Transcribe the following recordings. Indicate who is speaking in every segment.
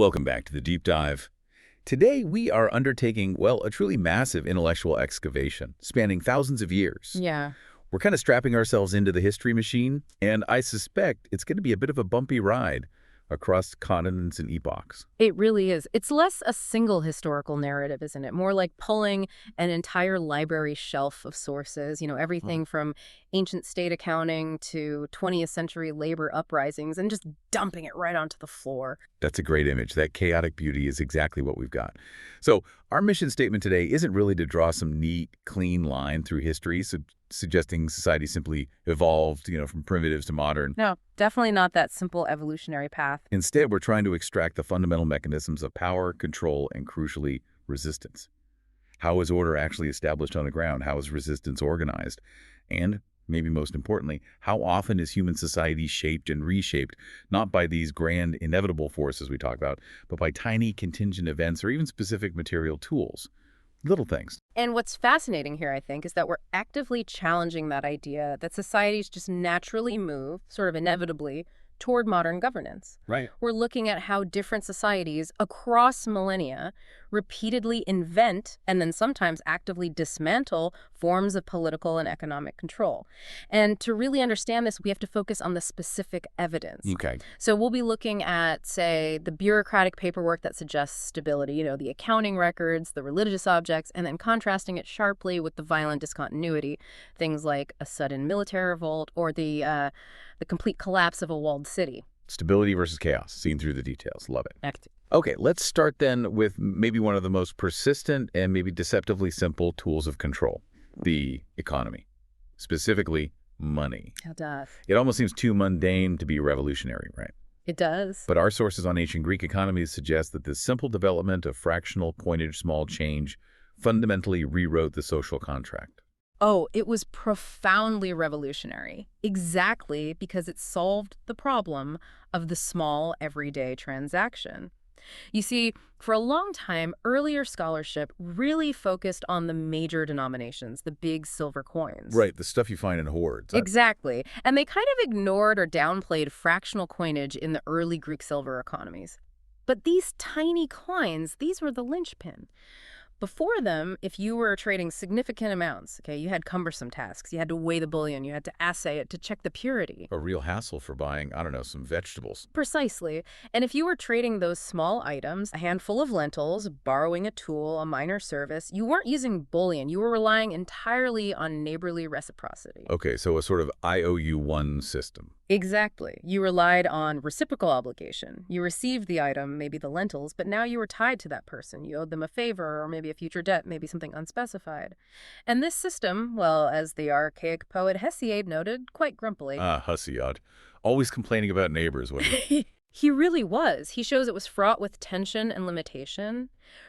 Speaker 1: Welcome back to the Deep Dive. Today, we are undertaking, well, a truly massive intellectual excavation spanning thousands of years.
Speaker 2: Yeah.
Speaker 1: We're kind of strapping ourselves into the history machine, and I suspect it's going to be a bit of a bumpy ride across continents and epochs.
Speaker 2: It really is. It's less a single historical narrative, isn't it? More like pulling an entire library shelf of sources, everything from ancient state accounting to 20th century labor uprisings and just dumping it right onto the floor.
Speaker 1: That's a great image. That chaotic beauty is exactly what we've got. So our mission statement today isn't really to draw some neat, clean line through history, suggesting society simply evolved, from primitives to modern.
Speaker 2: No, definitely not that simple evolutionary path.
Speaker 1: Instead, we're trying to extract the fundamental mechanisms of power, control, and crucially, resistance. How is order actually established on the ground? How is resistance organized? And, maybe most importantly, how often is human society shaped and reshaped, not by these grand, inevitable forces we talk about, but by tiny contingent events or even specific material tools? Little things.
Speaker 2: And what's fascinating here, I think, is that we're actively challenging that idea that societies just naturally move, sort of inevitably, toward modern governance.
Speaker 1: Right.
Speaker 2: We're looking at how different societies across millennia repeatedly invent and then sometimes actively dismantle forms of political and economic control. And to really understand this, we have to focus on the specific evidence.
Speaker 1: Okay.
Speaker 2: So we'll be looking at, say, the bureaucratic paperwork that suggests stability, the accounting records, the religious objects, and then contrasting it sharply with the violent discontinuity, things like a sudden military revolt or the complete collapse of a walled city.
Speaker 1: Stability versus chaos, seen through the details. Love it.
Speaker 2: Active.
Speaker 1: Okay, let's start then with maybe one of the most persistent and maybe deceptively simple tools of control, the economy, specifically money.
Speaker 2: It does.
Speaker 1: It almost seems too mundane to be revolutionary, right?
Speaker 2: It does.
Speaker 1: But our sources on ancient Greek economies suggest that this simple development of fractional coinage small change fundamentally rewrote the social contract.
Speaker 2: Oh, it was profoundly revolutionary, exactly because it solved the problem of the small, everyday transaction. You see, for a long time, earlier scholarship really focused on the major denominations, the big silver coins.
Speaker 1: Right, the stuff you find in hoards.
Speaker 2: Exactly. And they kind of ignored or downplayed fractional coinage in the early Greek silver economies. But these tiny coins, these were the linchpin. Before them, if you were trading significant amounts, you had cumbersome tasks. You had to weigh the bullion. You had to assay it to check the purity.
Speaker 1: A real hassle for buying, some vegetables.
Speaker 2: Precisely. And if you were trading those small items, a handful of lentils, borrowing a tool, a minor service, you weren't using bullion. You were relying entirely on neighborly reciprocity.
Speaker 1: Okay, so a sort of IOU-1 system.
Speaker 2: Exactly. You relied on reciprocal obligation. You received the item, maybe the lentils, but now you were tied to that person. You owed them a favor or maybe a future debt, maybe something unspecified. And this system, well, as the archaic poet Hesiod noted, quite grumpily.
Speaker 1: Hesiod. Always complaining about neighbors, wasn't he?
Speaker 2: He really was. He shows it was fraught with tension and limitation.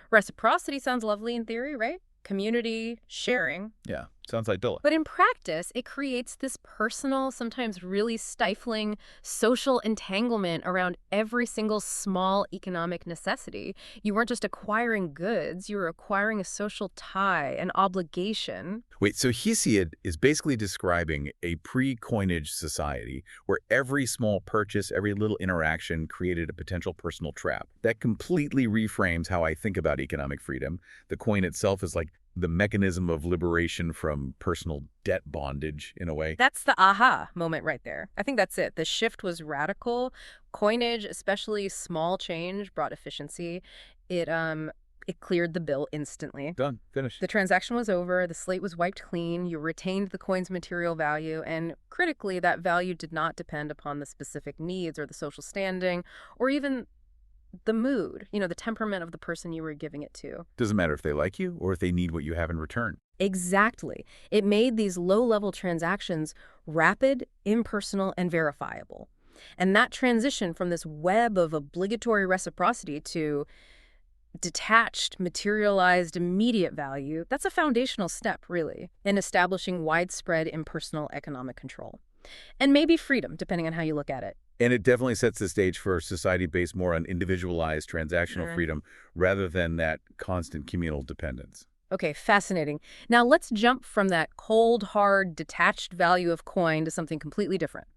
Speaker 2: Reciprocity sounds lovely in theory, right? Community, sharing.
Speaker 1: Yeah, sounds idyllic.
Speaker 2: But in practice, it creates this personal, sometimes really stifling social entanglement around every single small economic necessity. You weren't just acquiring goods, you were acquiring a social tie, an obligation.
Speaker 1: Wait, so Hesiod is basically describing a pre-coinage society where every small purchase, every little interaction created a potential personal trap. That completely reframes how I think about economic freedom. The coin itself is like the mechanism of liberation from personal debt bondage, in a way.
Speaker 2: That's the aha moment right there. I think that's it. The shift was radical. Coinage, especially small change, brought efficiency. It cleared the bill instantly.
Speaker 1: Done. Finished.
Speaker 2: The transaction was over. The slate was wiped clean. You retained the coin's material value. And critically, that value did not depend upon the specific needs or the social standing or even the mood, the temperament of the person you were giving it to.
Speaker 1: Doesn't matter if they like you or if they need what you have in return.
Speaker 2: Exactly. It made these low-level transactions rapid, impersonal, and verifiable. And that transition from this web of obligatory reciprocity to detached, materialized, immediate value, that's a foundational step, really, in establishing widespread impersonal economic control. And maybe freedom, depending on how you look at it.
Speaker 1: And it definitely sets the stage for a society based more on individualized transactional freedom rather than that constant communal dependence.
Speaker 2: Okay, fascinating. Now let's jump from that cold, hard, detached value of coin to something completely different.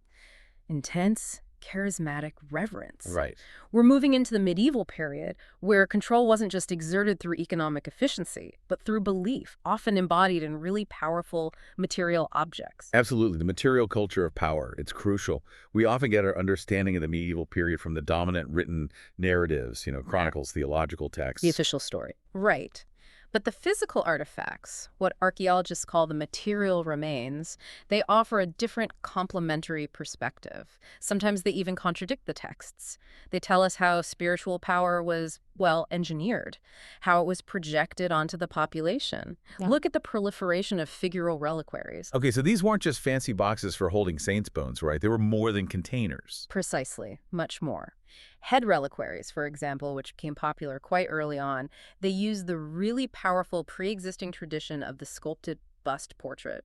Speaker 2: Intense, charismatic reverence.
Speaker 1: Right.
Speaker 2: We're moving into the medieval period where control wasn't just exerted through economic efficiency, but through belief, often embodied in really powerful material objects.
Speaker 1: Absolutely. The material culture of power, it's crucial. We often get our understanding of the medieval period from the dominant written narratives, chronicles, theological
Speaker 2: The
Speaker 1: texts.
Speaker 2: official story. Right. But the physical artifacts, what archaeologists call the material remains, they offer a different complementary perspective. Sometimes they even contradict the texts. They tell us how spiritual power was, well, engineered, how it was projected onto the population.
Speaker 1: Yeah.
Speaker 2: Look at the proliferation of figural reliquaries.
Speaker 1: Okay, so these weren't just fancy boxes for holding saints' bones, right? They were more than containers.
Speaker 2: Precisely, much more. Head reliquaries, for example, which became popular quite early on, they used the really powerful pre-existing tradition of the sculpted bust portrait.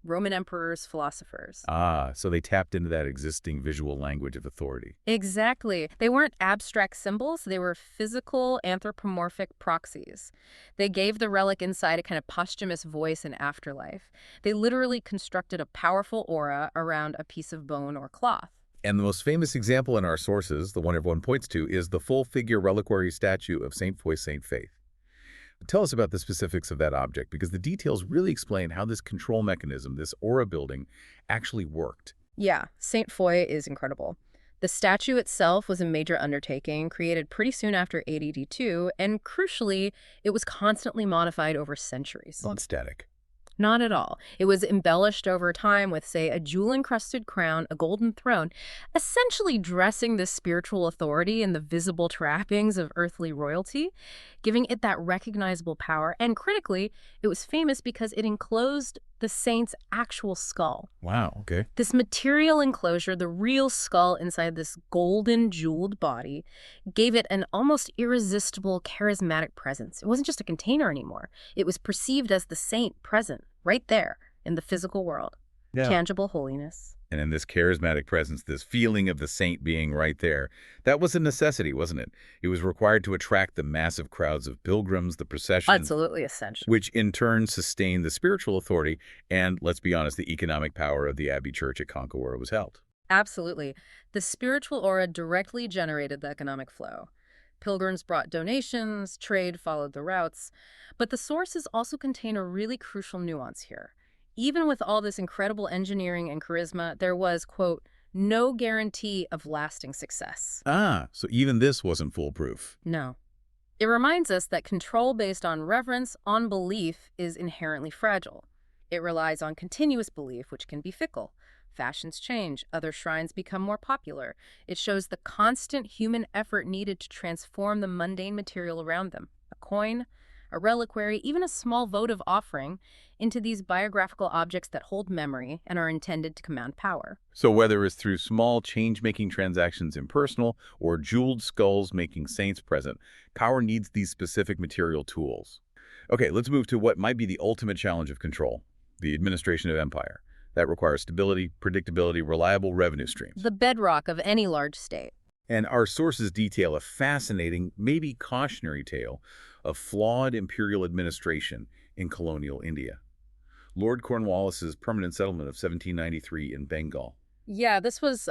Speaker 2: Roman emperors, philosophers.
Speaker 1: Ah, so they tapped into that existing visual language of authority.
Speaker 2: Exactly. They weren't abstract symbols, they were physical, anthropomorphic proxies. They gave the relic inside a kind of posthumous voice in afterlife. They literally constructed a powerful aura around a piece of bone or cloth.
Speaker 1: And the most famous example in our sources, the one everyone points to, is the full-figure reliquary statue of Saint Foy, Saint Faith. Tell us about the specifics of that object, because the details really explain how this control mechanism, this aura building, actually worked.
Speaker 2: Yeah, Saint Foy is incredible. The statue itself was a major undertaking, created pretty soon after 882, and crucially, it was constantly modified over centuries.
Speaker 1: Not static.
Speaker 2: Not at all. It was embellished over time with, say, a jewel-encrusted crown, a golden throne, essentially dressing this spiritual authority in the visible trappings of earthly royalty, giving it that recognizable power. And critically, it was famous because it enclosed the saint's actual skull.
Speaker 1: Wow, okay.
Speaker 2: This material enclosure, the real skull inside this golden jeweled body, gave it an almost irresistible charismatic presence. It wasn't just a container anymore. It was perceived as the saint present right there in the physical world.
Speaker 1: Yeah.
Speaker 2: Tangible holiness.
Speaker 1: And in this charismatic presence, this feeling of the saint being right there, that was a necessity, wasn't it? It was required to attract the massive crowds of pilgrims, the processions,
Speaker 2: Absolutely essential.
Speaker 1: which in turn sustained the spiritual authority and, let's be honest, the economic power of the Abbey Church at Conca where it was held.
Speaker 2: Absolutely. The spiritual aura directly generated the economic flow. Pilgrims brought donations, trade followed the routes, but the sources also contain a really crucial nuance here. Even with all this incredible engineering and charisma, there was, quote, no guarantee of lasting success.
Speaker 1: Ah, so even this wasn't foolproof.
Speaker 2: No. It reminds us that control based on reverence, on belief, is inherently fragile. It relies on continuous belief, which can be fickle. Fashions change, other shrines become more popular. It shows the constant human effort needed to transform the mundane material around them. A coin, a reliquary, even a small votive offering, into these biographical objects that hold memory and are intended to command power.
Speaker 1: So whether it's through small change-making transactions impersonal or jeweled skulls making saints present, power needs these specific material tools. Okay, let's move to what might be the ultimate challenge of control, the administration of empire. That requires stability, predictability, reliable revenue streams.
Speaker 2: The bedrock of any large state.
Speaker 1: And our sources detail a fascinating, maybe cautionary tale of flawed imperial administration in colonial India. Lord Cornwallis's permanent settlement of 1793 in Bengal.
Speaker 2: Yeah, this was,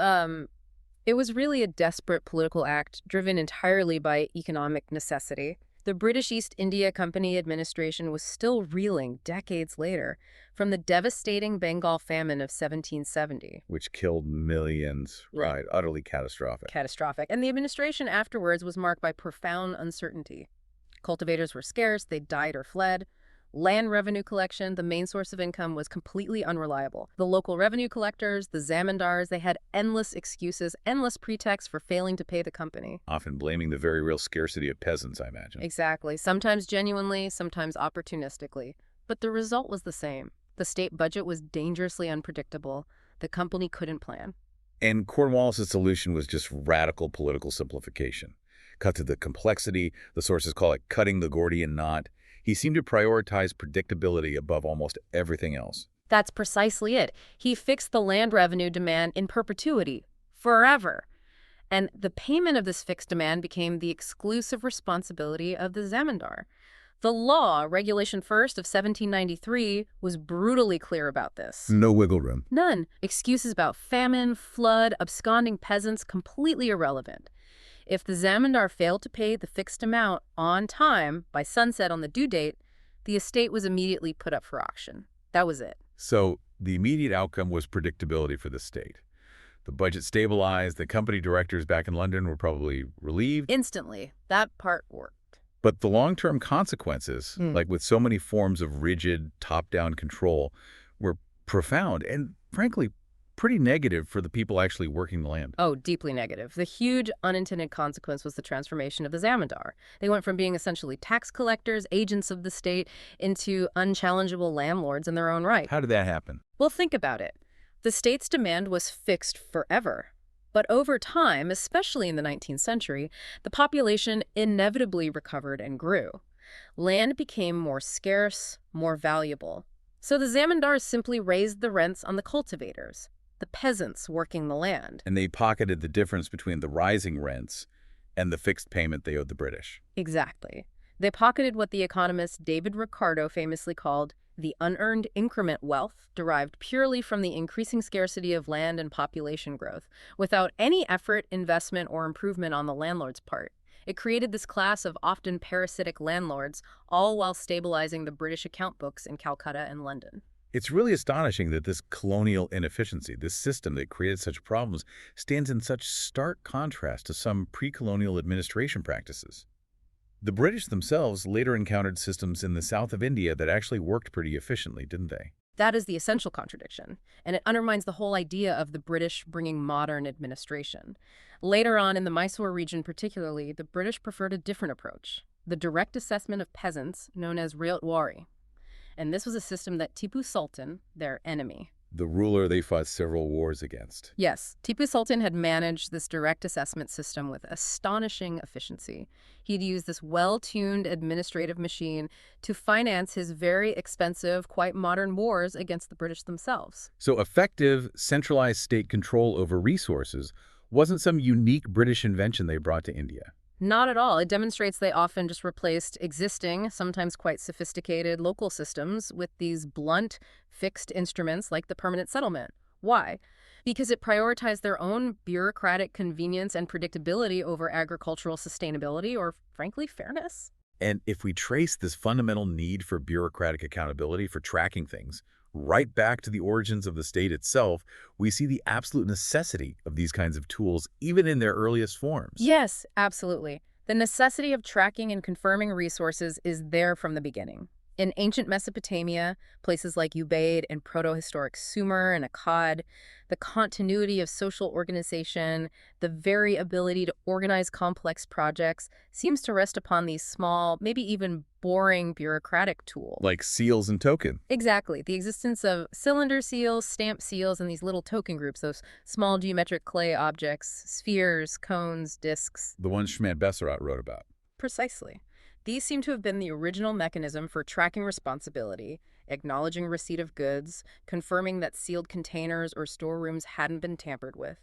Speaker 2: it was really a desperate political act driven entirely by economic necessity. The British East India Company administration was still reeling decades later from the devastating Bengal famine of 1770.
Speaker 1: Which killed millions, right? Utterly catastrophic.
Speaker 2: Catastrophic. And the administration afterwards was marked by profound uncertainty. Cultivators were scarce, they died or fled. Land revenue collection, the main source of income, was completely unreliable. The local revenue collectors, the zamindars, they had endless excuses, endless pretexts for failing to pay the company.
Speaker 1: Often blaming the very real scarcity of peasants, I imagine.
Speaker 2: Exactly. Sometimes genuinely, sometimes opportunistically. But the result was the same. The state budget was dangerously unpredictable. The company couldn't plan.
Speaker 1: And Cornwallis' solution was just radical political simplification. Cut to the complexity, the sources call it cutting the Gordian knot. He seemed to prioritize predictability above almost everything else.
Speaker 2: That's precisely it. He fixed the land revenue demand in perpetuity, forever. And the payment of this fixed demand became the exclusive responsibility of the zamindar. The law, Regulation First of 1793, was brutally clear about this.
Speaker 1: No wiggle room.
Speaker 2: None. Excuses about famine, flood, absconding peasants, completely irrelevant. If the zamindar failed to pay the fixed amount on time by sunset on the due date, the estate was immediately put up for auction. That was it.
Speaker 1: So the immediate outcome was predictability for the state. The budget stabilized, the company directors back in London were probably relieved.
Speaker 2: Instantly. That part worked.
Speaker 1: But the long-term consequences, like with so many forms of rigid, top-down control, were profound and, frankly, pretty negative for the people actually working the land.
Speaker 2: Oh, deeply negative. The huge unintended consequence was the transformation of the zamindar. They went from being essentially tax collectors, agents of the state, into unchallengeable landlords in their own right.
Speaker 1: How did that happen?
Speaker 2: Well, think about it. The state's demand was fixed forever. But over time, especially in the 19th century, the population inevitably recovered and grew. Land became more scarce, more valuable. So the zamindars simply raised the rents on the cultivators, the peasants working the land.
Speaker 1: And they pocketed the difference between the rising rents and the fixed payment they owed the British.
Speaker 2: Exactly. They pocketed what the economist David Ricardo famously called the unearned increment wealth derived purely from the increasing scarcity of land and population growth, without any effort, investment, or improvement on the landlord's part. It created this class of often parasitic landlords, all while stabilizing the British account books in Calcutta and London.
Speaker 1: It's really astonishing that this colonial inefficiency, this system that created such problems, stands in such stark contrast to some pre-colonial administration practices. The British themselves later encountered systems in the south of India that actually worked pretty efficiently, didn't they?
Speaker 2: That is the essential contradiction, and it undermines the whole idea of the British bringing modern administration. Later on in the Mysore region particularly, the British preferred a different approach, the direct assessment of peasants, known as Ryotwari. And this was a system that Tipu Sultan, their enemy,
Speaker 1: The ruler they fought several wars against.
Speaker 2: yes, Tipu Sultan had managed this direct assessment system with astonishing efficiency. He'd used this well-tuned administrative machine to finance his very expensive, quite modern wars against the British themselves.
Speaker 1: So effective, centralized state control over resources wasn't some unique British invention they brought to India.
Speaker 2: Not at all. It demonstrates they often just replaced existing, sometimes quite sophisticated local systems with these blunt, fixed instruments like the permanent settlement. Why? Because it prioritized their own bureaucratic convenience and predictability over agricultural sustainability or, frankly, fairness.
Speaker 1: And if we trace this fundamental need for bureaucratic accountability for tracking things right back to the origins of the state itself, we see the absolute necessity of these kinds of tools, even in their earliest forms.
Speaker 2: Yes, absolutely. The necessity of tracking and confirming resources is there from the beginning. In ancient Mesopotamia, places like Ubaid and proto-historic Sumer and Akkad, the continuity of social organization, the very ability to organize complex projects seems to rest upon these small, maybe even boring bureaucratic tools.
Speaker 1: Like seals and token.
Speaker 2: Exactly. The existence of cylinder seals, stamp seals, and these little token groups, those small geometric clay objects, spheres, cones, discs.
Speaker 1: The ones Shemand Besserat wrote about.
Speaker 2: Precisely. These seem to have been the original mechanism for tracking responsibility, acknowledging receipt of goods, confirming that sealed containers or storerooms hadn't been tampered with.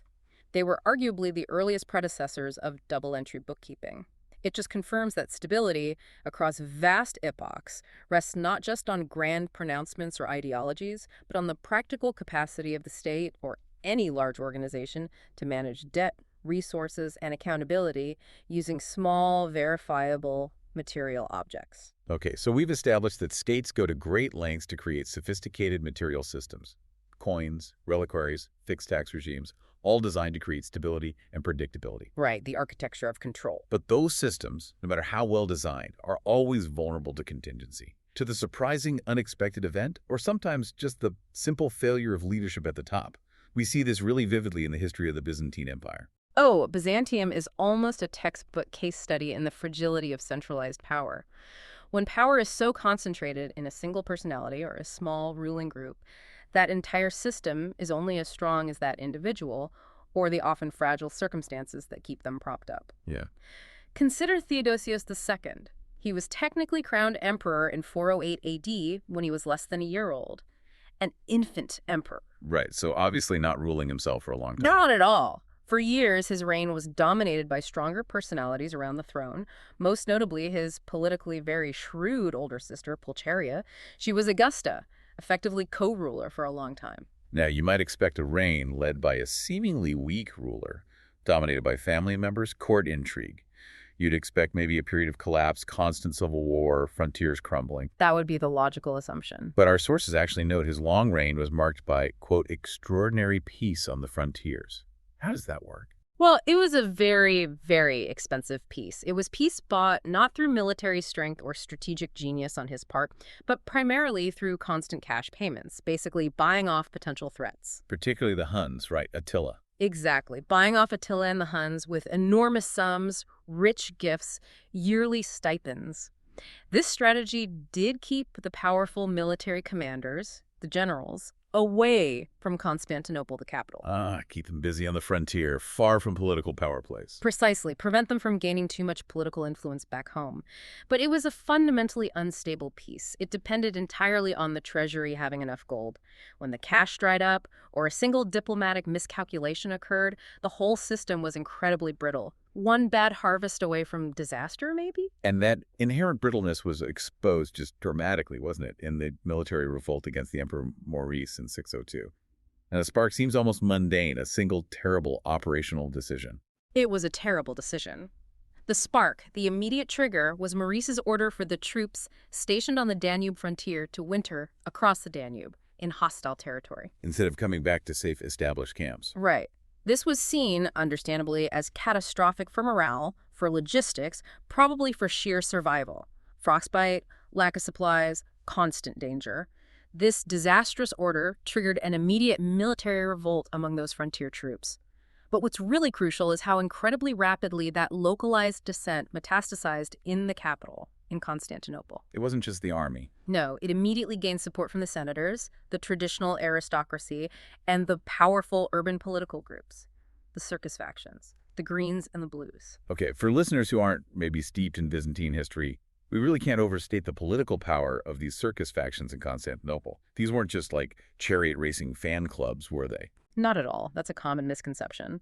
Speaker 2: They were arguably the earliest predecessors of double-entry bookkeeping. It just confirms that stability across vast epochs rests not just on grand pronouncements or ideologies, but on the practical capacity of the state or any large organization to manage debt, resources, and accountability using small, verifiable, material objects.
Speaker 1: Okay, so we've established that states go to great lengths to create sophisticated material systems. Coins, reliquaries, fixed tax regimes, all designed to create stability and predictability.
Speaker 2: Right, the architecture of control.
Speaker 1: But those systems, no matter how well designed, are always vulnerable to contingency, to the surprising unexpected event, or sometimes just the simple failure of leadership at the top. We see this really vividly in the history of the Byzantine Empire.
Speaker 2: Oh, Byzantium is almost a textbook case study in the fragility of centralized power. When power is so concentrated in a single personality or a small ruling group, that entire system is only as strong as that individual or the often fragile circumstances that keep them propped up.
Speaker 1: Yeah.
Speaker 2: Consider Theodosius II. He was technically crowned emperor in 408 AD when he was less than a year old. An infant emperor.
Speaker 1: Right, so obviously not ruling himself for a long time.
Speaker 2: Not at all. For years, his reign was dominated by stronger personalities around the throne, most notably his politically very shrewd older sister, Pulcheria. She was Augusta, effectively co-ruler for a long time.
Speaker 1: Now, you might expect a reign led by a seemingly weak ruler, dominated by family members, court intrigue. You'd expect maybe a period of collapse, constant civil war, frontiers crumbling.
Speaker 2: That would be the logical assumption.
Speaker 1: But our sources actually note his long reign was marked by, quote, extraordinary peace on the frontiers. How does that work?
Speaker 2: Well, it was a very, very expensive peace. It was peace bought not through military strength or strategic genius on his part, but primarily through constant cash payments, basically buying off potential threats.
Speaker 1: Particularly the Huns, right? Attila.
Speaker 2: Exactly. Buying off Attila and the Huns with enormous sums, rich gifts, yearly stipends. This strategy did keep the powerful military commanders, the generals, away from Constantinople, the capital.
Speaker 1: Keep them busy on the frontier, far from political power plays.
Speaker 2: Precisely. Prevent them from gaining too much political influence back home. But it was a fundamentally unstable peace. It depended entirely on the treasury having enough gold. When the cash dried up, or a single diplomatic miscalculation occurred, the whole system was incredibly brittle. One bad harvest away from disaster, maybe?
Speaker 1: And that inherent brittleness was exposed just dramatically, wasn't it, in the military revolt against the Emperor Maurice in 602. And the spark seems almost mundane, a single terrible operational decision.
Speaker 2: It was a terrible decision. The spark, the immediate trigger, was Maurice's order for the troops stationed on the Danube frontier to winter across the Danube in hostile territory.
Speaker 1: Instead of coming back to safe established camps.
Speaker 2: Right. This was seen, understandably, as catastrophic for morale, for logistics, probably for sheer survival. Frostbite, lack of supplies, constant danger. This disastrous order triggered an immediate military revolt among those frontier troops. But what's really crucial is how incredibly rapidly that localized dissent metastasized in the capital, in Constantinople.
Speaker 1: It wasn't just the army.
Speaker 2: No, it immediately gained support from the senators, the traditional aristocracy, and the powerful urban political groups, the circus factions, the Greens and the Blues.
Speaker 1: Okay, for listeners who aren't maybe steeped in Byzantine history, we really can't overstate the political power of these circus factions in Constantinople. These weren't just like chariot racing fan clubs, were they?
Speaker 2: Not at all. That's a common misconception.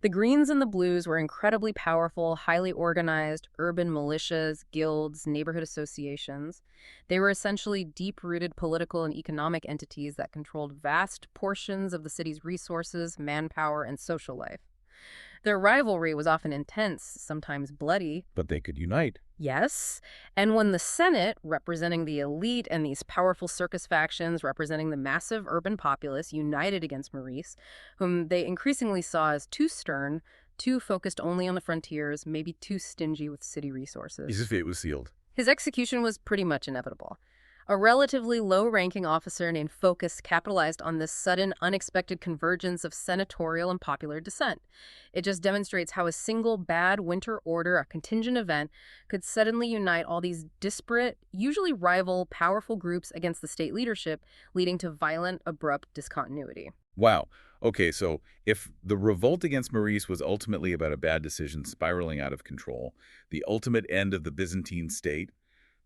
Speaker 2: The Greens and the Blues were incredibly powerful, highly organized, urban militias, guilds, neighborhood associations. They were essentially deep-rooted political and economic entities that controlled vast portions of the city's resources, manpower, and social life. Their rivalry was often intense, sometimes bloody.
Speaker 1: But they could unite.
Speaker 2: Yes, and when the Senate, representing the elite, and these powerful circus factions representing the massive urban populace united against Maurice, whom they increasingly saw as too stern, too focused only on the frontiers, maybe too stingy with city resources.
Speaker 1: His fate was sealed.
Speaker 2: His execution was pretty much inevitable. A relatively low-ranking officer named Phocas capitalized on this sudden, unexpected convergence of senatorial and popular dissent. It just demonstrates how a single bad winter order, a contingent event, could suddenly unite all these disparate, usually rival, powerful groups against the state leadership, leading to violent, abrupt discontinuity.
Speaker 1: Wow. Okay, so if the revolt against Maurice was ultimately about a bad decision spiraling out of control, the ultimate end of the Byzantine state,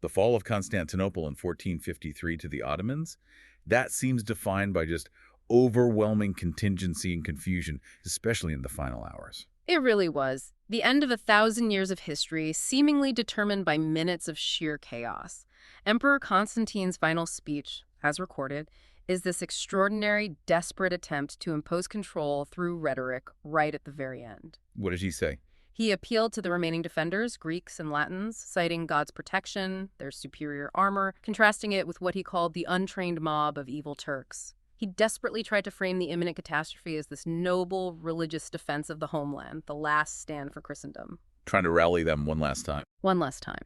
Speaker 1: the fall of Constantinople in 1453 to the Ottomans, that seems defined by just overwhelming contingency and confusion, especially in the final hours.
Speaker 2: It really was. The end of 1,000 years of history, seemingly determined by minutes of sheer chaos. Emperor Constantine's final speech, as recorded, is this extraordinary, desperate attempt to impose control through rhetoric right at the very end.
Speaker 1: What did he say?
Speaker 2: He appealed to the remaining defenders, Greeks and Latins, citing God's protection, their superior armor, contrasting it with what he called the untrained mob of evil Turks. He desperately tried to frame the imminent catastrophe as this noble religious defense of the homeland, the last stand for Christendom.
Speaker 1: Trying to rally them one last time.
Speaker 2: One last time.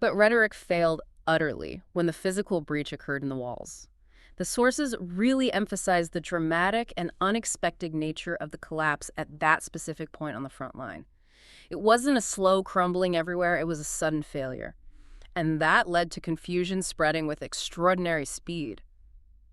Speaker 2: But rhetoric failed utterly when the physical breach occurred in the walls. The sources really emphasize the dramatic and unexpected nature of the collapse at that specific point on the front line. It wasn't a slow crumbling everywhere, it was a sudden failure. And that led to confusion spreading with extraordinary speed.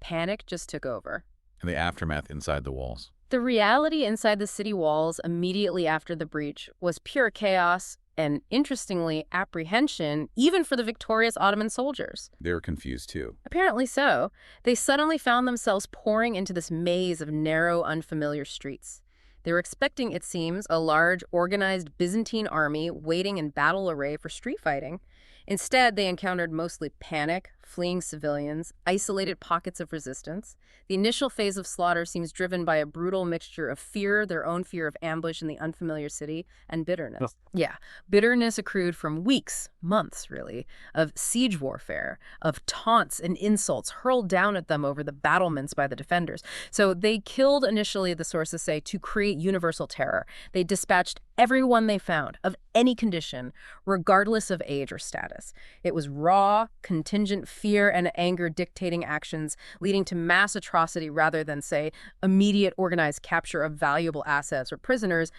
Speaker 2: Panic just took over.
Speaker 1: And the aftermath inside the walls.
Speaker 2: The reality inside the city walls immediately after the breach was pure chaos and, interestingly, apprehension, even for the victorious Ottoman soldiers.
Speaker 1: They were confused, too.
Speaker 2: Apparently so. They suddenly found themselves pouring into this maze of narrow, unfamiliar streets. They were expecting, it seems, a large, organized Byzantine army waiting in battle array for street fighting. Instead, they encountered mostly panic, fleeing civilians, isolated pockets of resistance. The initial phase of slaughter seems driven by a brutal mixture of fear, their own fear of ambush in the unfamiliar city, and bitterness. Yeah, bitterness accrued from weeks, months really, of siege warfare, of taunts and insults hurled down at them over the battlements by the defenders. So they killed initially, the sources say, to create universal terror. They dispatched everyone they found, of any condition, regardless of age or status. It was raw, contingent fear and anger dictating actions, leading to mass atrocity rather than, say, immediate organized capture of valuable assets or prisoners.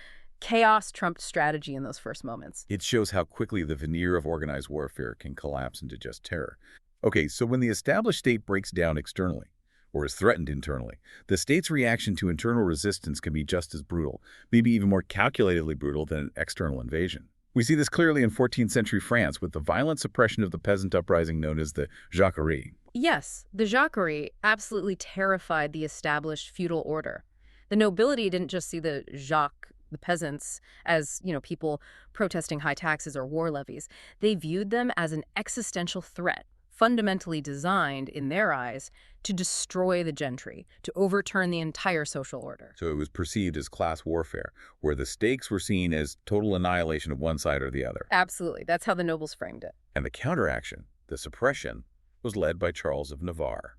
Speaker 2: Chaos trumped strategy in those first moments.
Speaker 1: It shows how quickly the veneer of organized warfare can collapse into just terror. Okay, so when the established state breaks down externally, or is threatened internally, the state's reaction to internal resistance can be just as brutal, maybe even more calculatedly brutal than an external invasion. We see this clearly in 14th century France with the violent suppression of the peasant uprising known as the Jacquerie.
Speaker 2: Yes, the Jacquerie absolutely terrified the established feudal order. The nobility didn't just see the Jacques, the peasants, as, people protesting high taxes or war levies. They viewed them as an existential threat, fundamentally designed, in their eyes, to destroy the gentry, to overturn the entire social order.
Speaker 1: So it was perceived as class warfare, where the stakes were seen as total annihilation of one side or the other.
Speaker 2: Absolutely. That's how the nobles framed it.
Speaker 1: And the counteraction, the suppression, was led by Charles of Navarre.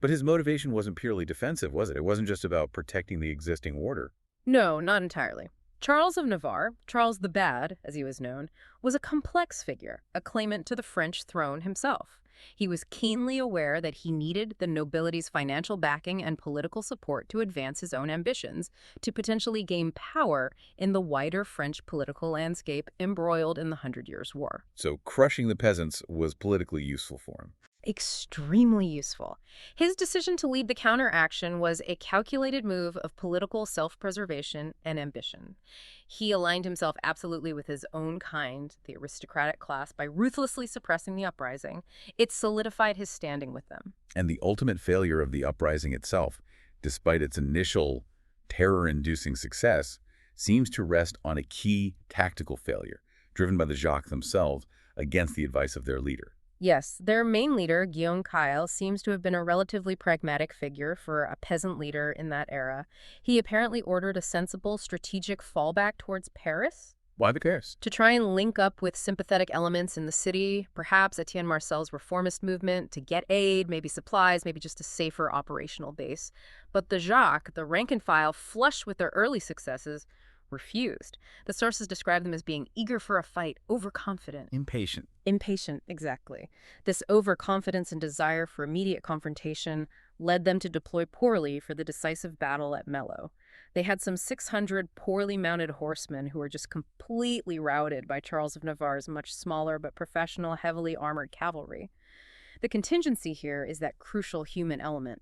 Speaker 1: But his motivation wasn't purely defensive, was it? It wasn't just about protecting the existing order.
Speaker 2: No, not entirely. Charles of Navarre, Charles the Bad, as he was known, was a complex figure, a claimant to the French throne himself. He was keenly aware that he needed the nobility's financial backing and political support to advance his own ambitions, to potentially gain power in the wider French political landscape embroiled in the Hundred Years' War.
Speaker 1: So crushing the peasants was politically useful for him.
Speaker 2: Extremely useful. His decision to lead the counteraction was a calculated move of political self-preservation and ambition. He aligned himself absolutely with his own kind, the aristocratic class, by ruthlessly suppressing the uprising. It solidified his standing with them.
Speaker 1: And the ultimate failure of the uprising itself, despite its initial terror-inducing success, seems to rest on a key tactical failure, driven by the Jacques themselves against the advice of their leader.
Speaker 2: Yes, their main leader, Guillaume Kyle, seems to have been a relatively pragmatic figure for a peasant leader in that era. He apparently ordered a sensible strategic fallback towards Paris.
Speaker 1: Why the Paris?
Speaker 2: To try and link up with sympathetic elements in the city, perhaps Etienne Marcel's reformist movement, to get aid, maybe supplies, maybe just a safer operational base. But the Jacques, the rank and file, flush with their early successes, refused. The sources describe them as being eager for a fight, overconfident.
Speaker 1: Impatient.
Speaker 2: Impatient, exactly. This overconfidence and desire for immediate confrontation led them to deploy poorly for the decisive battle at Mello. They had some 600 poorly mounted horsemen who were just completely routed by Charles of Navarre's much smaller but professional, heavily armored cavalry. The contingency here is that crucial human element.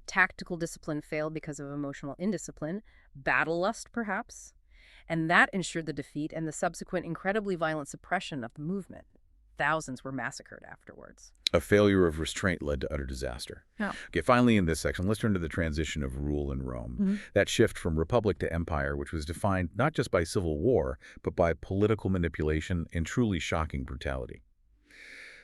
Speaker 2: Tactical discipline failed because of emotional indiscipline, battle lust perhaps, and that ensured the defeat and the subsequent incredibly violent suppression of the movement. Thousands were massacred afterwards.
Speaker 1: A failure of restraint led to utter disaster.
Speaker 2: Yeah.
Speaker 1: Okay, finally in this section, let's turn to the transition of rule in Rome. That shift from republic to empire, which was defined not just by civil war, but by political manipulation and truly shocking brutality.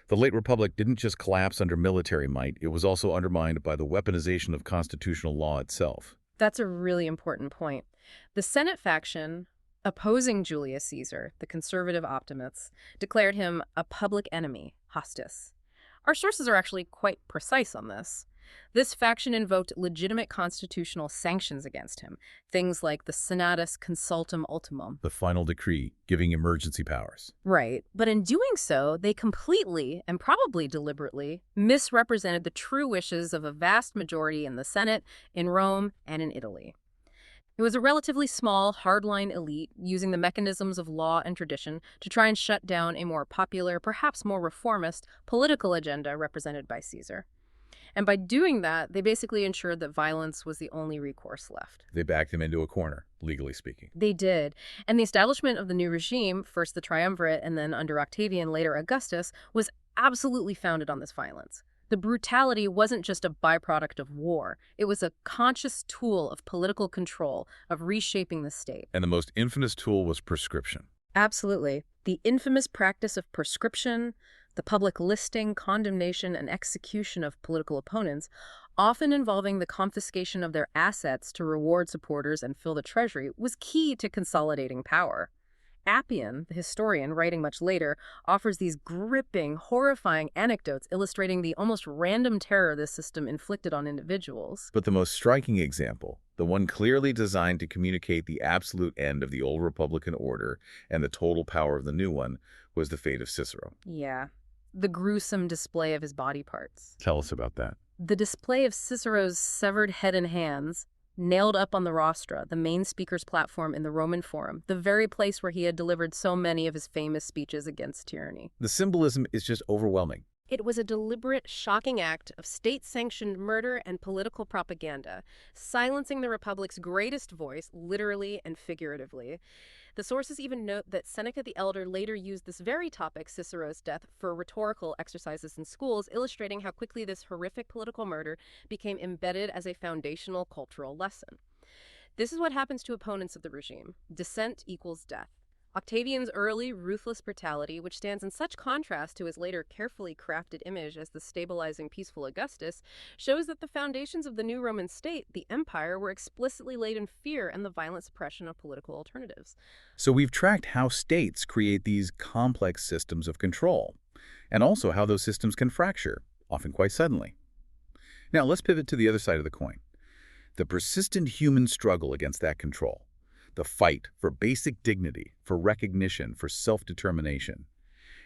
Speaker 1: The late republic didn't just collapse under military might, it was also undermined by the weaponization of constitutional law itself.
Speaker 2: That's a really important point. The Senate faction opposing Julius Caesar, the conservative optimates, declared him a public enemy, hostis. Our sources are actually quite precise on this. This faction invoked legitimate constitutional sanctions against him, things like the Senatus Consultum Ultimum.
Speaker 1: The final decree, giving emergency powers.
Speaker 2: Right, but in doing so, they completely, and probably deliberately, misrepresented the true wishes of a vast majority in the Senate, in Rome, and in Italy. It was a relatively small, hardline elite using the mechanisms of law and tradition to try and shut down a more popular, perhaps more reformist, political agenda represented by Caesar. And by doing that, they basically ensured that violence was the only recourse left.
Speaker 1: They backed him into a corner, legally speaking.
Speaker 2: They did. And the establishment of the new regime, first the triumvirate and then under Octavian, later Augustus, was absolutely founded on this violence. The brutality wasn't just a byproduct of war. It was a conscious tool of political control, of reshaping the state.
Speaker 1: And the most infamous tool was prescription.
Speaker 2: Absolutely. The infamous practice of prescription, the public listing, condemnation, and execution of political opponents, often involving the confiscation of their assets to reward supporters and fill the treasury, was key to consolidating power. Appian, the historian, writing much later, offers these gripping, horrifying anecdotes illustrating the almost random terror this system inflicted on individuals.
Speaker 1: But the most striking example, the one clearly designed to communicate the absolute end of the old Republican order and the total power of the new one, was the fate of Cicero.
Speaker 2: Yeah, the gruesome display of his body parts.
Speaker 1: Tell us about that.
Speaker 2: The display of Cicero's severed head and hands, nailed up on the rostra, the main speaker's platform in the Roman Forum, the very place where he had delivered so many of his famous speeches against tyranny.
Speaker 1: The symbolism is just overwhelming.
Speaker 2: It was a deliberate, shocking act of state-sanctioned murder and political propaganda, silencing the Republic's greatest voice, literally and figuratively. The sources even note that Seneca the Elder later used this very topic, Cicero's death, for rhetorical exercises in schools, illustrating how quickly this horrific political murder became embedded as a foundational cultural lesson. This is what happens to opponents of the regime. Dissent equals death. Octavian's early, ruthless brutality, which stands in such contrast to his later carefully crafted image as the stabilizing, peaceful Augustus, shows that the foundations of the new Roman state, the empire, were explicitly laid in fear and the violent suppression of political alternatives.
Speaker 1: So we've tracked how states create these complex systems of control, and also how those systems can fracture, often quite suddenly. Now let's pivot to the other side of the coin. The persistent human struggle against that control. The fight for basic dignity, for recognition, for self-determination.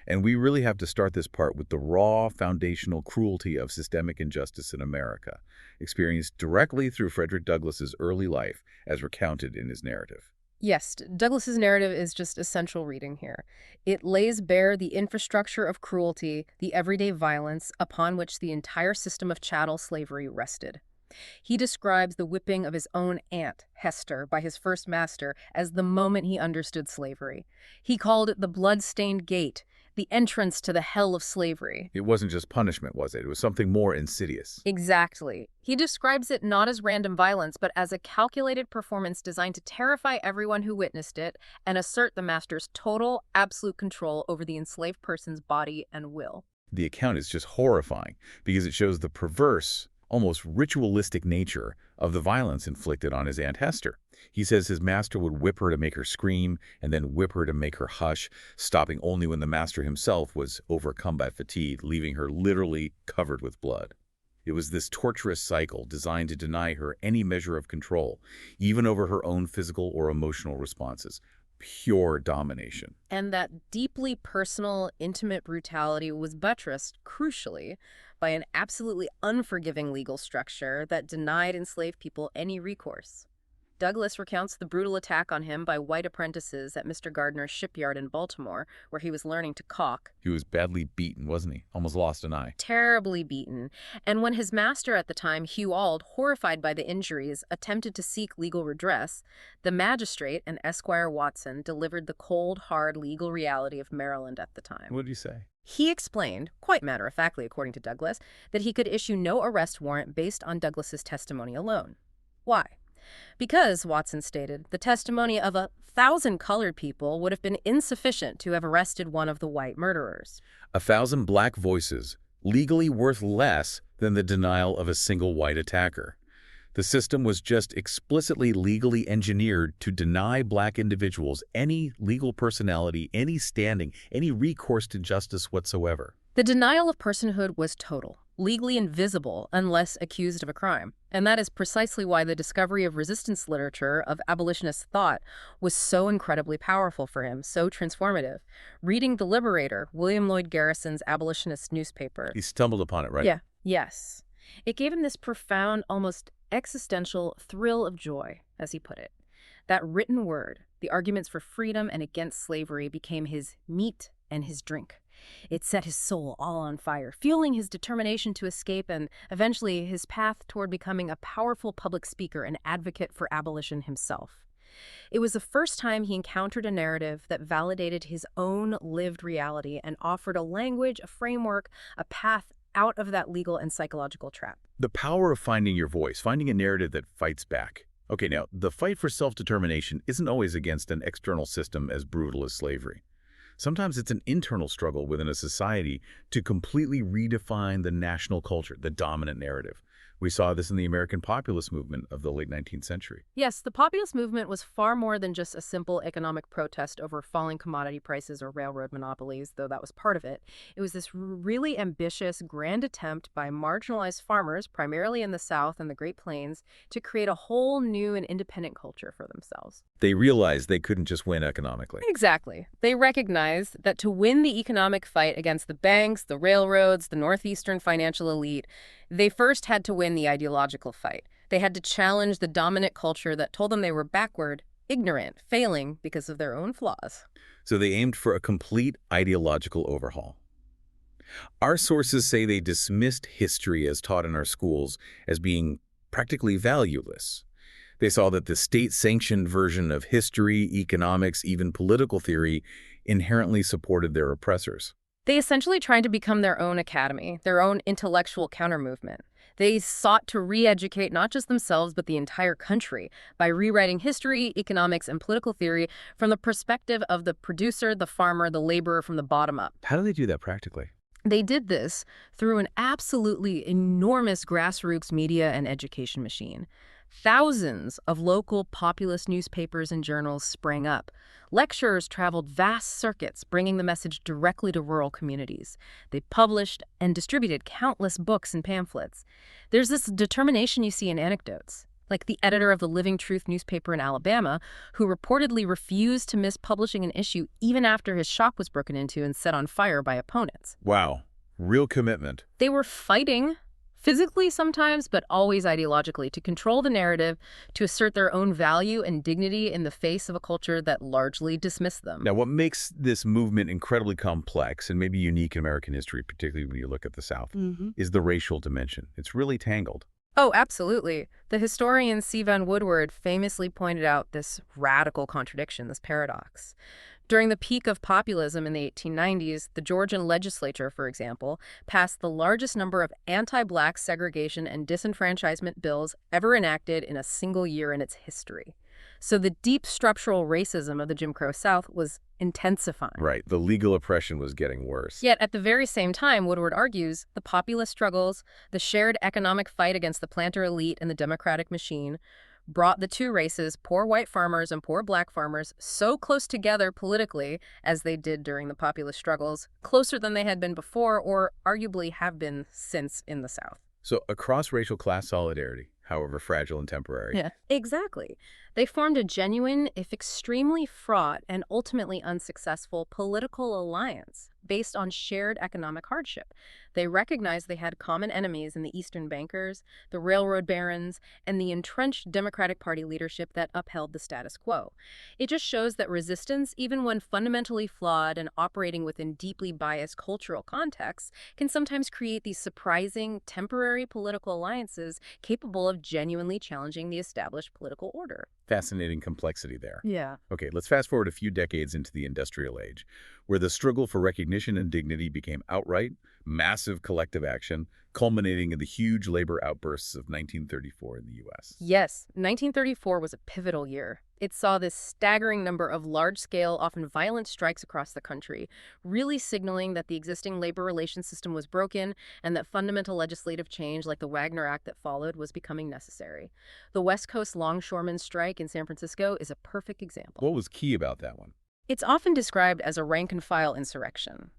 Speaker 1: And we really have to start this part with the raw, foundational cruelty of systemic injustice in America, experienced directly through Frederick Douglass's early life, as recounted in his narrative.
Speaker 2: Yes, Douglas's narrative is just essential reading here. It lays bare the infrastructure of cruelty, the everyday violence upon which the entire system of chattel slavery rested. He describes the whipping of his own aunt, Hester, by his first master as the moment he understood slavery. He called it the blood-stained gate, the entrance to the hell of slavery.
Speaker 1: It wasn't just punishment, was it? It was something more insidious.
Speaker 2: Exactly. He describes it not as random violence, but as a calculated performance designed to terrify everyone who witnessed it and assert the master's total, absolute control over the enslaved person's body and will.
Speaker 1: The account is just horrifying because it shows the perverse, almost ritualistic nature of the violence inflicted on his Aunt Hester. He says his master would whip her to make her scream and then whip her to make her hush, stopping only when the master himself was overcome by fatigue, leaving her literally covered with blood. It was this torturous cycle designed to deny her any measure of control, even over her own physical or emotional responses. Pure domination.
Speaker 2: And that deeply personal, intimate brutality was buttressed, crucially, by an absolutely unforgiving legal structure that denied enslaved people any recourse. Douglas recounts the brutal attack on him by white apprentices at Mr. Gardner's shipyard in Baltimore, where he was learning to caulk.
Speaker 1: He was badly beaten, wasn't he? Almost lost an eye.
Speaker 2: Terribly beaten. And when his master at the time, Hugh Auld, horrified by the injuries, attempted to seek legal redress, the magistrate and Esquire Watson delivered the cold, hard legal reality of Maryland at the time.
Speaker 1: What did he say?
Speaker 2: He explained, quite matter-of-factly according to Douglas, that he could issue no arrest warrant based on Douglas's testimony alone. Why? Because, Watson stated, the testimony of 1,000 colored people would have been insufficient to have arrested one of the white murderers.
Speaker 1: 1,000 black voices, legally worth less than the denial of a single white attacker. The system was just explicitly legally engineered to deny black individuals any legal personality, any standing, any recourse to justice whatsoever.
Speaker 2: The denial of personhood was total, legally invisible unless accused of a crime. And that is precisely why the discovery of resistance literature, of abolitionist thought, was so incredibly powerful for him, so transformative. Reading The Liberator, William Lloyd Garrison's abolitionist newspaper.
Speaker 1: He stumbled upon it, right?
Speaker 2: Yeah, yes. It gave him this profound, almost existential thrill of joy, as he put it. That written word, the arguments for freedom and against slavery, became his meat and his drink. It set his soul all on fire, fueling his determination to escape and, eventually, his path toward becoming a powerful public speaker and advocate for abolition himself. It was the first time he encountered a narrative that validated his own lived reality and offered a language, a framework, a path out of that legal and psychological trap.
Speaker 1: The power of finding your voice, finding a narrative that fights back. Okay, now, the fight for self-determination isn't always against an external system as brutal as slavery. Sometimes it's an internal struggle within a society to completely redefine the national culture, the dominant narrative. We saw this in the American populist movement of the late 19th century.
Speaker 2: Yes, the populist movement was far more than just a simple economic protest over falling commodity prices or railroad monopolies, though that was part of it. It was this really ambitious, grand attempt by marginalized farmers, primarily in the South and the Great Plains, to create a whole new and independent culture for themselves.
Speaker 1: They realized they couldn't just win economically.
Speaker 2: Exactly. They recognized that to win the economic fight against the banks, the railroads, the northeastern financial elite, they first had to win the ideological fight. They had to challenge the dominant culture that told them they were backward, ignorant, failing because of their own flaws.
Speaker 1: So they aimed for a complete ideological overhaul. Our sources say they dismissed history as taught in our schools as being practically valueless. They saw that the state-sanctioned version of history, economics, even political theory inherently supported their oppressors.
Speaker 2: They essentially tried to become their own academy, their own intellectual countermovement. They sought to re-educate not just themselves, but the entire country by rewriting history, economics, and political theory from the perspective of the producer, the farmer, the laborer from the bottom up.
Speaker 1: How do they do that practically?
Speaker 2: They did this through an absolutely enormous grassroots media and education machine. Thousands of local populist newspapers and journals sprang up. Lecturers traveled vast circuits, bringing the message directly to rural communities. They published and distributed countless books and pamphlets. There's this determination you see in anecdotes, like the editor of the Living Truth newspaper in Alabama, who reportedly refused to miss publishing an issue even after his shop was broken into and set on fire by opponents.
Speaker 1: Wow, real commitment.
Speaker 2: They were fighting, physically sometimes, but always ideologically, to control the narrative, to assert their own value and dignity in the face of a culture that largely dismissed them.
Speaker 1: Now, what makes this movement incredibly complex and maybe unique in American history, particularly when you look at the South, is the racial dimension. It's really tangled.
Speaker 2: Oh, absolutely. The historian C. Van Woodward famously pointed out this radical contradiction, this paradox. During the peak of populism in the 1890s, the Georgian legislature, for example, passed the largest number of anti-Black segregation and disenfranchisement bills ever enacted in a single year in its history. So the deep structural racism of the Jim Crow South was intensifying.
Speaker 1: Right. The legal oppression was getting worse.
Speaker 2: Yet at the very same time, Woodward argues, the populist struggles, the shared economic fight against the planter elite and the democratic machine, brought the two races, poor white farmers and poor black farmers, so close together politically as they did during the populist struggles, closer than they had been before or arguably have been since in the South.
Speaker 1: So a cross-racial class solidarity, however fragile and temporary.
Speaker 2: Yeah, exactly. They formed a genuine, if extremely fraught and ultimately unsuccessful, political alliance based on shared economic hardship. They recognized they had common enemies in the Eastern bankers, the railroad barons, and the entrenched Democratic Party leadership that upheld the status quo. It just shows that resistance, even when fundamentally flawed and operating within deeply biased cultural contexts, can sometimes create these surprising, temporary political alliances capable of genuinely challenging the established political order.
Speaker 1: Fascinating complexity there.
Speaker 2: Yeah.
Speaker 1: Okay, let's fast forward a few decades into the industrial age, where the struggle for recognition and dignity became outright, massive collective action, culminating in the huge labor outbursts of 1934 in the U.S.
Speaker 2: Yes, 1934 was a pivotal year. It saw this staggering number of large-scale, often violent strikes across the country, really signaling that the existing labor relations system was broken and that fundamental legislative change, like the Wagner Act that followed, was becoming necessary. The West Coast longshoremen strike in San Francisco is a perfect example.
Speaker 1: What was key about that one?
Speaker 2: It's often described as a rank-and-file insurrection.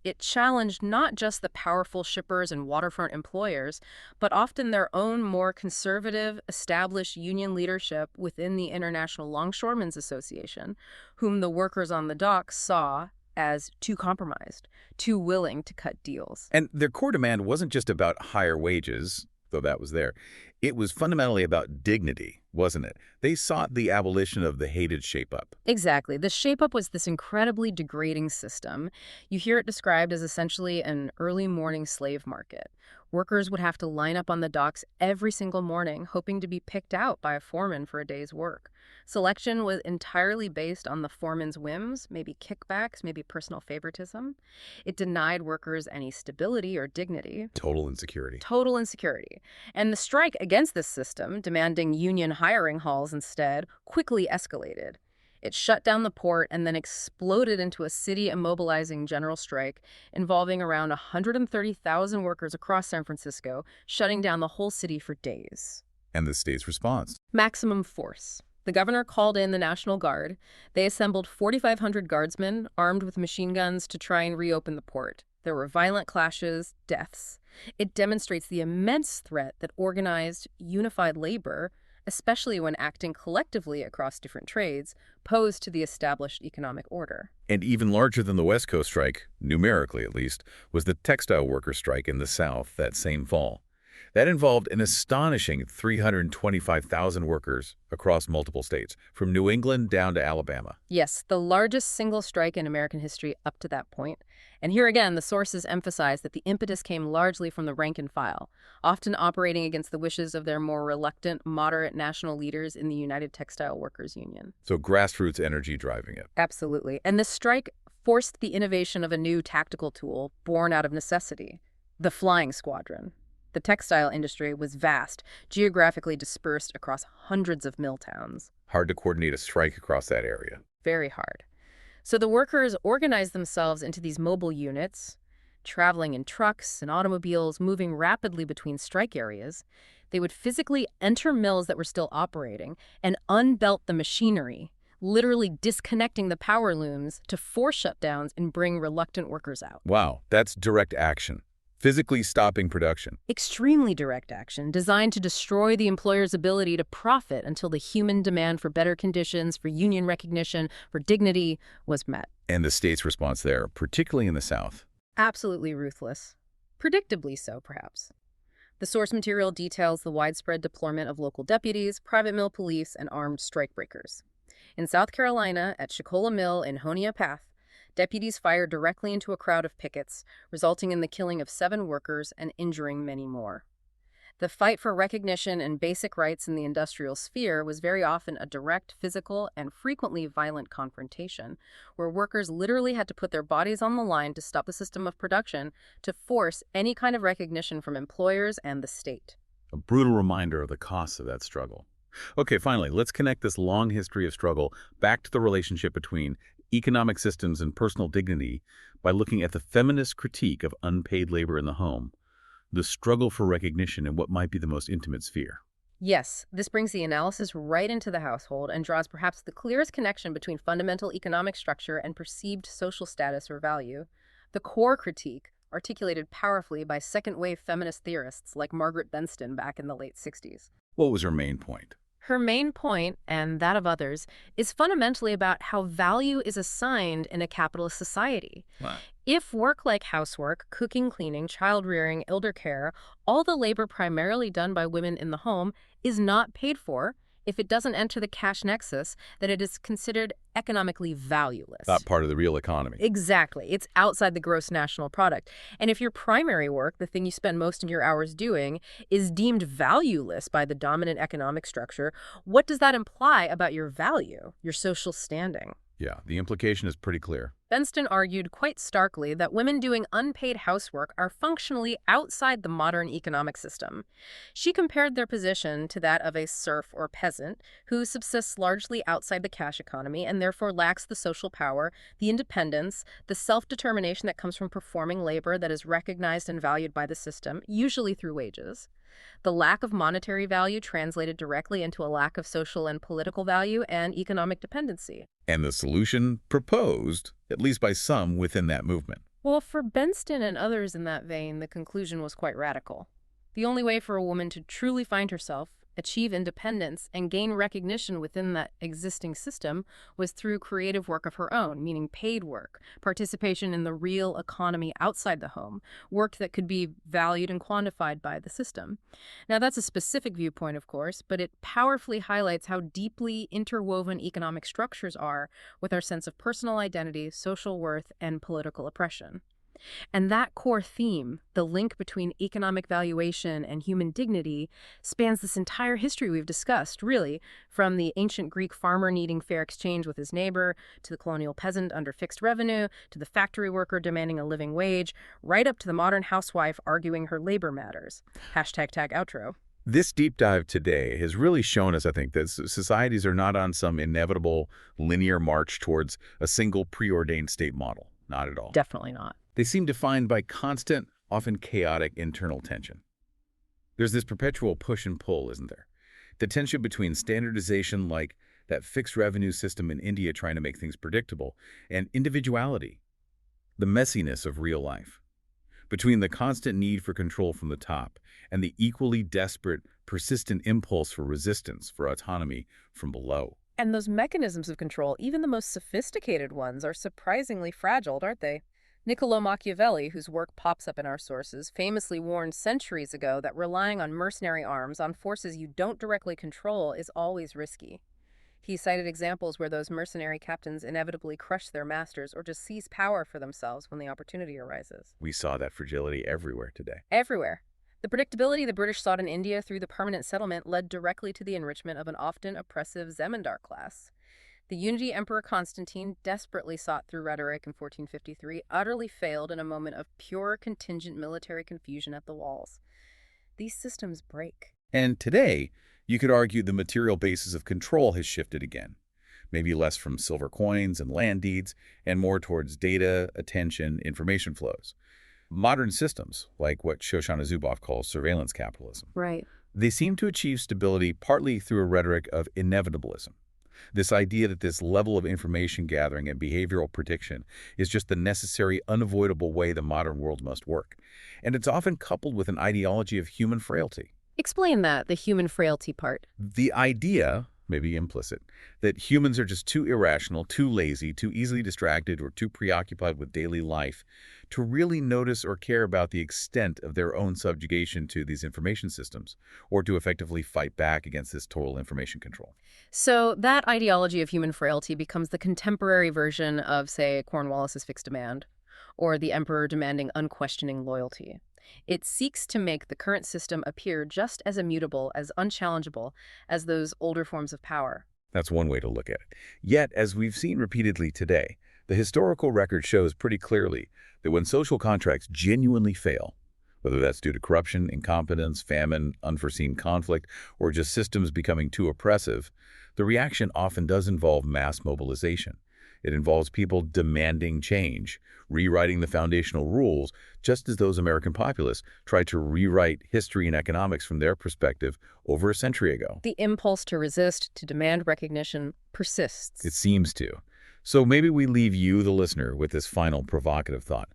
Speaker 2: It challenged not just the powerful shippers and waterfront employers, but often their own more conservative, established union leadership within the International Longshoremen's Association, whom the workers on the docks saw as too compromised, too willing to cut deals.
Speaker 1: And their core demand wasn't just about higher wages, though that was there. It was fundamentally about dignity, wasn't it? They sought the abolition of the hated shape-up.
Speaker 2: Exactly. The shape-up was this incredibly degrading system. You hear it described as essentially an early morning slave market. Workers would have to line up on the docks every single morning, hoping to be picked out by a foreman for a day's work. Selection was entirely based on the foreman's whims, maybe kickbacks, maybe personal favoritism. It denied workers any stability or dignity.
Speaker 1: Total insecurity.
Speaker 2: Total insecurity. And the strike against this system, demanding union hiring halls instead, quickly escalated. It shut down the port and then exploded into a city-immobilizing general strike involving around 130,000 workers across San Francisco, shutting down the whole city for days.
Speaker 1: And the state's response.
Speaker 2: Maximum force. The governor called in the National Guard. They assembled 4,500 guardsmen armed with machine guns to try and reopen the port. There were violent clashes, deaths. It demonstrates the immense threat that organized, unified labor, especially when acting collectively across different trades, posed to the established economic order.
Speaker 1: And even larger than the West Coast strike, numerically at least, was the textile worker strike in the South that same fall. That involved an astonishing 325,000 workers across multiple states, from New England down to Alabama.
Speaker 2: Yes, the largest single strike in American history up to that point. And here again, the sources emphasize that the impetus came largely from the rank and file, often operating against the wishes of their more reluctant, moderate national leaders in the United Textile Workers Union.
Speaker 1: So grassroots energy driving it.
Speaker 2: Absolutely. And this strike forced the innovation of a new tactical tool born out of necessity, the flying squadron. The textile industry was vast, geographically dispersed across hundreds of mill towns.
Speaker 1: Hard to coordinate a strike across that area.
Speaker 2: Very hard. So the workers organized themselves into these mobile units, traveling in trucks and automobiles, moving rapidly between strike areas. They would physically enter mills that were still operating and unbelt the machinery, literally disconnecting the power looms to force shutdowns and bring reluctant workers out.
Speaker 1: Wow, that's direct action. Physically stopping production.
Speaker 2: Extremely direct action designed to destroy the employer's ability to profit until the human demand for better conditions, for union recognition, for dignity was met.
Speaker 1: And the state's response there, particularly in the South.
Speaker 2: Absolutely ruthless. Predictably so, perhaps. The source material details the widespread deployment of local deputies, private mill police, and armed strikebreakers. In South Carolina, at Chicola Mill in Honia Path, deputies fired directly into a crowd of pickets, resulting in the killing of 7 workers and injuring many more. The fight for recognition and basic rights in the industrial sphere was very often a direct physical and frequently violent confrontation, where workers literally had to put their bodies on the line to stop the system of production, to force any kind of recognition from employers and the state.
Speaker 1: A brutal reminder of the costs of that struggle. Okay, finally, let's connect this long history of struggle back to the relationship between economic systems and personal dignity by looking at the feminist critique of unpaid labor in the home, the struggle for recognition in what might be the most intimate sphere.
Speaker 2: Yes, this brings the analysis right into the household and draws perhaps the clearest connection between fundamental economic structure and perceived social status or value. The core critique, articulated powerfully by second-wave feminist theorists like Margaret Benston back in the late 60s.
Speaker 1: What was her main point?
Speaker 2: Her main point, and that of others, is fundamentally about how value is assigned in a capitalist society.
Speaker 1: Wow.
Speaker 2: If work like housework, cooking, cleaning, child-rearing, elder care, all the labor primarily done by women in the home, is not paid for, if it doesn't enter the cash nexus, then it is considered economically valueless.
Speaker 1: Not part of the real economy.
Speaker 2: Exactly. It's outside the gross national product. And if your primary work, the thing you spend most of your hours doing, is deemed valueless by the dominant economic structure, what does that imply about your value, your social standing?
Speaker 1: Yeah, the implication is pretty clear.
Speaker 2: Benston argued quite starkly that women doing unpaid housework are functionally outside the modern economic system. She compared their position to that of a serf or peasant who subsists largely outside the cash economy and therefore lacks the social power, the independence, the self-determination that comes from performing labor that is recognized and valued by the system, usually through wages. The lack of monetary value translated directly into a lack of social and political value and economic dependency.
Speaker 1: And the solution proposed, at least by some within that movement.
Speaker 2: Well, for Benston and others in that vein, the conclusion was quite radical. The only way for a woman to truly find herself, achieve independence, and gain recognition within that existing system was through creative work of her own, meaning paid work, participation in the real economy outside the home, work that could be valued and quantified by the system. Now, that's a specific viewpoint, of course, but it powerfully highlights how deeply interwoven economic structures are with our sense of personal identity, social worth, and political oppression. And that core theme, the link between economic valuation and human dignity, spans this entire history we've discussed, really, from the ancient Greek farmer needing fair exchange with his neighbor, to the colonial peasant under fixed revenue, to the factory worker demanding a living wage, right up to the modern housewife arguing her labor matters. Hashtag tag outro.
Speaker 1: This deep dive today has really shown us, I think, that societies are not on some inevitable linear march towards a single preordained state model. Not at all.
Speaker 2: Definitely not.
Speaker 1: They seem defined by constant, often chaotic internal tension. There's this perpetual push and pull, isn't there? The tension between standardization, like that fixed revenue system in India trying to make things predictable, and individuality, the messiness of real life. Between the constant need for control from the top and the equally desperate, persistent impulse for resistance, for autonomy from below.
Speaker 2: And those mechanisms of control, even the most sophisticated ones, are surprisingly fragile, aren't they? Niccolo Machiavelli, whose work pops up in our sources, famously warned centuries ago that relying on mercenary arms on forces you don't directly control is always risky. He cited examples where those mercenary captains inevitably crush their masters or just seize power for themselves when the opportunity arises.
Speaker 1: We saw that fragility everywhere today.
Speaker 2: Everywhere. The predictability the British sought in India through the permanent settlement led directly to the enrichment of an often oppressive zemindar class. The Unity Emperor Constantine, desperately sought through rhetoric in 1453, utterly failed in a moment of pure contingent military confusion at the walls. These systems break.
Speaker 1: And today, you could argue the material basis of control has shifted again. Maybe less from silver coins and land deeds, and more towards data, attention, information flows. Modern systems, like what Shoshana Zuboff calls surveillance capitalism,
Speaker 2: Right.
Speaker 1: they seem to achieve stability partly through a rhetoric of inevitabilism. This idea that this level of information gathering and behavioral prediction is just the necessary, unavoidable way the modern world must work. And it's often coupled with an ideology of human frailty.
Speaker 2: Explain that, the human frailty part.
Speaker 1: The idea, maybe implicit, that humans are just too irrational, too lazy, too easily distracted, or too preoccupied with daily life to really notice or care about the extent of their own subjugation to these information systems, or to effectively fight back against this total information control.
Speaker 2: So that ideology of human frailty becomes the contemporary version of, say, Cornwallis's fixed demand, or the emperor demanding unquestioning loyalty. It seeks to make the current system appear just as immutable, as unchallengeable as those older forms of power.
Speaker 1: That's one way to look at it. Yet, as we've seen repeatedly today, the historical record shows pretty clearly that when social contracts genuinely fail, whether that's due to corruption, incompetence, famine, unforeseen conflict, or just systems becoming too oppressive, the reaction often does involve mass mobilization. It involves people demanding change, rewriting the foundational rules, just as those American populists tried to rewrite history and economics from their perspective over a century ago.
Speaker 2: The impulse to resist, to demand recognition, persists.
Speaker 1: It seems to. So maybe we leave you, the listener, with this final provocative thought.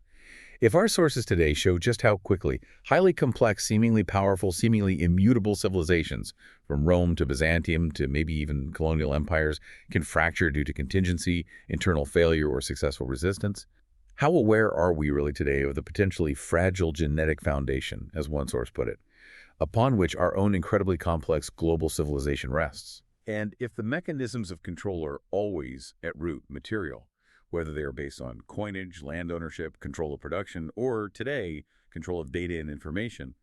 Speaker 1: If our sources today show just how quickly highly complex, seemingly powerful, seemingly immutable civilizations, from Rome to Byzantium to maybe even colonial empires, can fracture due to contingency, internal failure, or successful resistance, how aware are we really today of the potentially fragile genetic foundation, as one source put it, upon which our own incredibly complex global civilization rests? And if the mechanisms of control are always, at root, material, whether they are based on coinage, land ownership, control of production, or today, control of data and information,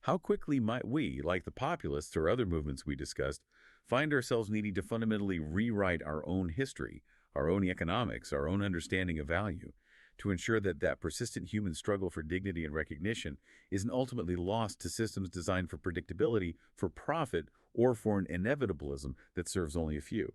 Speaker 1: how quickly might we, like the populists or other movements we discussed, find ourselves needing to fundamentally rewrite our own history, our own economics, our own understanding of value, to ensure that that persistent human struggle for dignity and recognition isn't ultimately lost to systems designed for predictability, for profit, or for an inevitabilism that serves only a few?